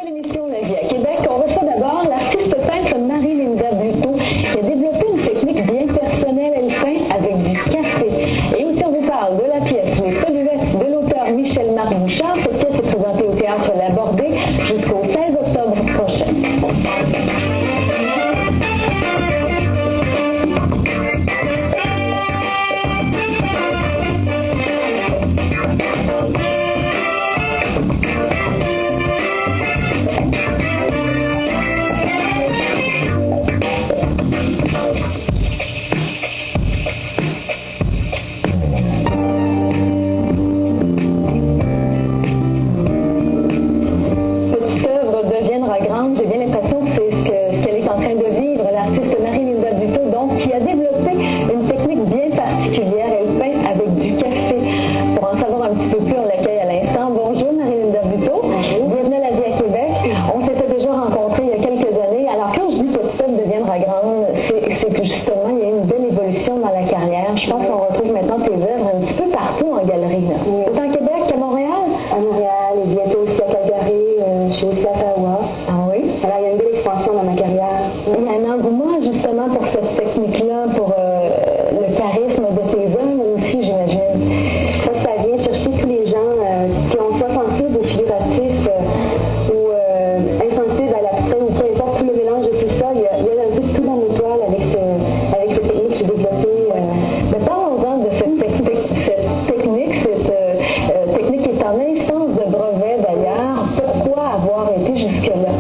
nouvelle émission La vie à Québec, on reçoit d'abord l'artiste peintre Marie-Linda Buteau qui a développé une technique bien personnelle, elle peint avec du café. Et aussi on vous parle de la pièce Les Soluettes de l'auteur Michel-Marc Bouchard. Cette pièce est présentée au Théâtre La Bordée jusqu'au 16 octobre prochain. J'ai bien l'impression que c'est ce qu'elle est en train de vivre, l'artiste Marie-Linda Buteau, donc, qui a développé une technique bien particulière. Elle peint avec du café. Pour en savoir un petit peu plus, on l'accueille à l'instant. Bonjour Marie-Linda Buteau. Bonjour. Bienvenue à La vie à Québec. On s'était déjà rencontrés il y a quelques années. Alors quand je dis que tout ça deviendra grande, c'est que justement, il y a une belle évolution dans la carrière. Je pense qu'on retrouve maintenant tes œuvres un petit peu partout en galerie. Oui. Autant à Québec qu'à Montréal. À Montréal et bientôt aussi à Calgary. Je suis aussi à Ottawa. Ah oui? Alors, il y a une belle expansion dans ma carrière. Il y a un engouement justement pour cette technique-là, pour le charisme de tes œuvres aussi, j'imagine. Je crois que ça vient chercher tous les gens qui ont soit sensibles au figuratif ou insensibles à l'abstrait, ou peu importe tout le mélange de tout ça. Il y a un peu de tout dans mes toiles avec cette technique que j'ai développée. Mais parlons-en de cette technique. Cette technique est en instance de brevet d'ailleurs. Pourquoi avoir été jusque-là?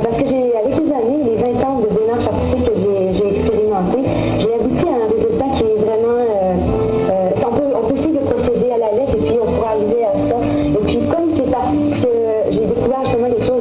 Parce que avec les années, les 20 ans de démarche artistique que j'ai expérimenté, j'ai abouti à un résultat qui est vraiment... on peut essayer de procéder à la lettre et puis on pourra arriver à ça. Et puis comme c'est parce que j'ai découvert justement quelque chose